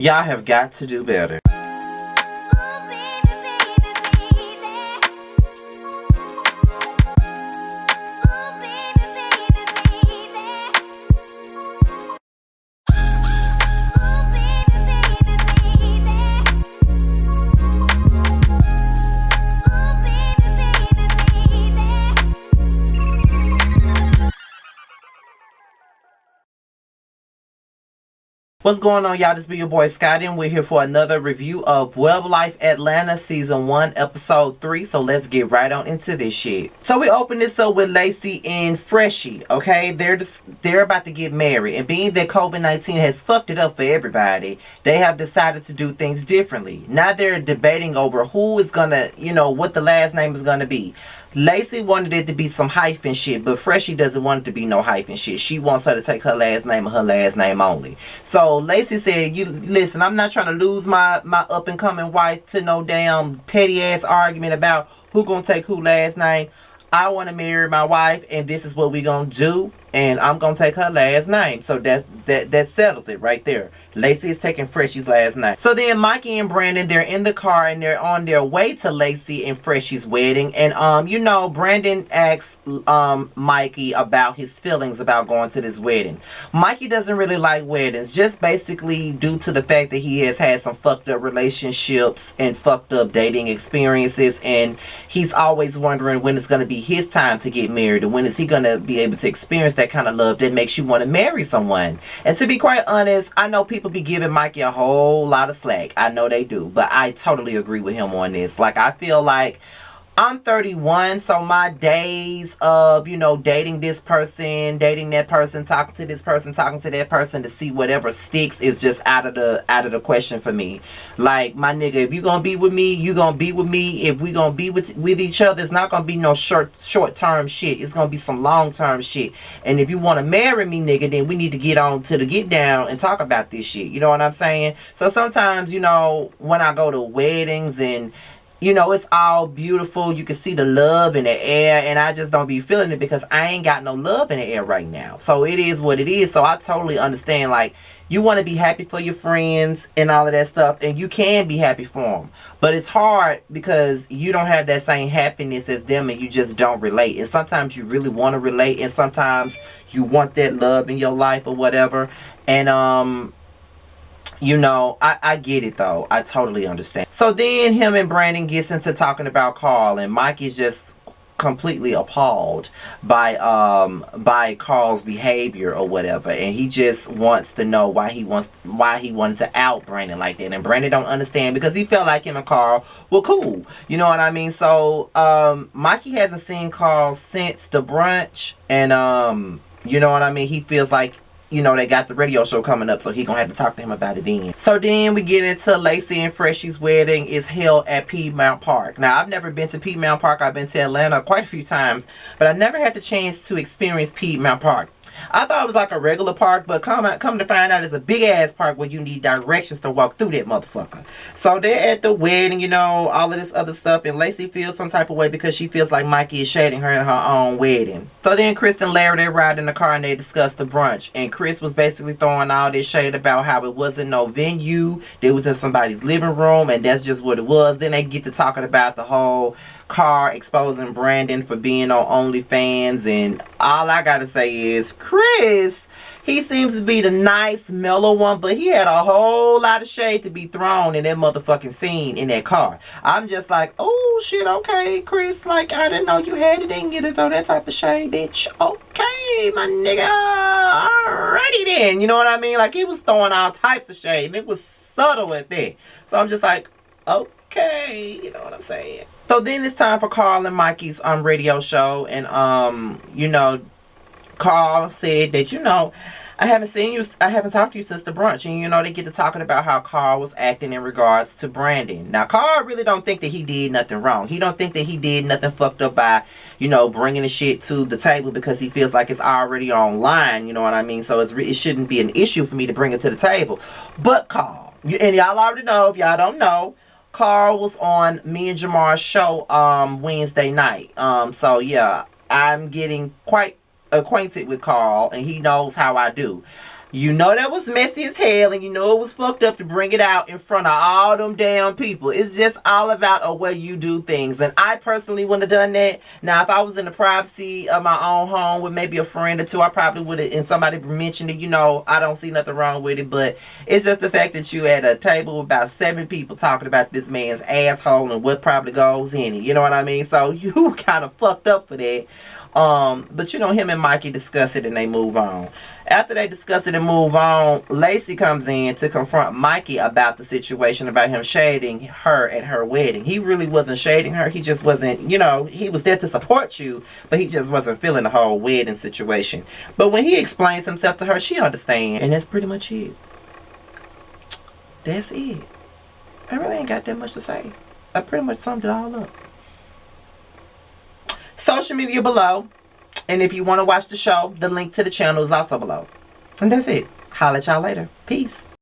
Y'all have got to do better. What's going on, y'all? This be your boy Scotty, and we're here for another review of WebLyfe Atlanta Season 1, Episode 3. So let's get right on into this shit. So we open this up with Lacey and Freshie, okay? They're about to get married. And being that COVID-19 has fucked it up for everybody, they have decided to do things differently. Now they're debating over who is gonna, what the last name is gonna be. Lacey wanted it to be some hyphen shit, but Freshie doesn't want it to be no hyphen shit. She wants her to take her last name and her last name only. So Lacey said, "You listen, I'm not trying to lose my up and coming wife to no damn petty ass argument about who gonna take who last name. I want to marry my wife, and this is what we gonna do, and I'm gonna take her last name." So that settles it right there. Lacey is taking Freshie's last name. So then Mikey and Brandon, they're in the car and they're on their way to Lacey and Freshie's wedding. And Brandon asks Mikey about his feelings about going to this wedding. Mikey doesn't really like weddings, just basically due to the fact that he has had some fucked up relationships and fucked up dating experiences, and he's always wondering when it's going to be his time to get married, and when is he going to be able to experience that kind of love that makes you want to marry someone. And to be quite honest, I know people be giving Mikey a whole lot of slack. I know they do, but I totally agree with him on this. Like, I feel like I'm 31, so my days of, dating this person, dating that person, talking to this person, talking to that person to see whatever sticks is just out of the question for me. Like, my nigga, if you gonna be with me, you gonna be with me. If we gonna be with each other, it's not gonna be no short-term shit. It's gonna be some long-term shit. And if you wanna marry me, nigga, then we need to get on to the get down and talk about this shit. You know what I'm saying? So sometimes, when I go to weddings and it's all beautiful. You can see the love in the air, and I just don't be feeling it because I ain't got no love in the air right now. So it is what it is. So I totally understand, like, you want to be happy for your friends and all of that stuff, and you can be happy for them. But it's hard because you don't have that same happiness as them, and you just don't relate. And sometimes you really want to relate, and sometimes you want that love in your life or whatever. And, I get it though. I totally understand. So then him and Brandon gets into talking about Carl, and Mike is just completely appalled by Carl's behavior or whatever, and he just wants to know why he wanted to out Brandon like that. And Brandon don't understand because he felt like him and Carl were cool. You know what I mean? So Mikey hasn't seen Carl since the brunch, and you know what I mean? He feels like they got the radio show coming up, so he gonna have to talk to him about it then. So then we get into Lacey and Freshie's wedding is held at Piedmont Park. Now, I've never been to Piedmont Park. I've been to Atlanta quite a few times, but I never had the chance to experience Piedmont Park. I thought it was like a regular park, but come to find out it's a big ass park where you need directions to walk through that motherfucker. So they're at the wedding, all of this other stuff, and Lacey feels some type of way because she feels like Mikey is shading her in her own wedding. So then Chris and Larry, they ride in the car and they discuss the brunch, and Chris was basically throwing all this shade about how it wasn't no venue, it was in somebody's living room, and that's just what it was. Then they get to talking about the whole Carl exposing Brandon for being on OnlyFans, and all I gotta say is Chris, he seems to be the nice, mellow one, but he had a whole lot of shade to be thrown in that motherfucking scene in that car. I'm just like, oh shit, okay, Chris, like, I didn't know you had it in you to throw that type of shade, bitch. Okay, my nigga, alrighty then. You know what I mean? Like, he was throwing all types of shade, and it was subtle at that. So I'm just like, okay, you know what I'm saying? So then it's time for Carl and Mikey's radio show, and Carl said that I haven't talked to you since the brunch, and they get to talking about how Carl was acting in regards to Brandon. Now Carl really don't think that he did nothing wrong. He don't think that he did nothing fucked up by bringing the shit to the table, because he feels like it's already online. You know what I mean? So it shouldn't be an issue for me to bring it to the table. But Carl, and y'all already know, if y'all don't know, Carl was on me and Jamar's show Wednesday night. So yeah, I'm getting quite acquainted with Carl, and he knows how I do. You know that was messy as hell, and you know it was fucked up to bring it out in front of all them damn people. It's just all about a way you do things. And I personally wouldn't have done that. Now, if I was in the privacy of my own home with maybe a friend or two, I probably would have, and somebody mentioned it, you know, I don't see nothing wrong with it. But it's just the fact that you at a table with about 7 people talking about this man's asshole and what probably goes in it. You know what I mean? So you kind of fucked up for that. But you know, him and Mikey discuss it and they move on. After they discuss it and move on, Lacey comes in to confront Mikey about the situation, about him shading her at her wedding. He really wasn't shading her. He just wasn't, you know, he was there to support you, but he just wasn't feeling the whole wedding situation. But when he explains himself to her, she understands. And that's pretty much it. That's it. I really ain't got that much to say. I pretty much summed it all up. Social media below. And if you want to watch the show, the link to the channel is also below. And that's it. Holla at y'all later. Peace.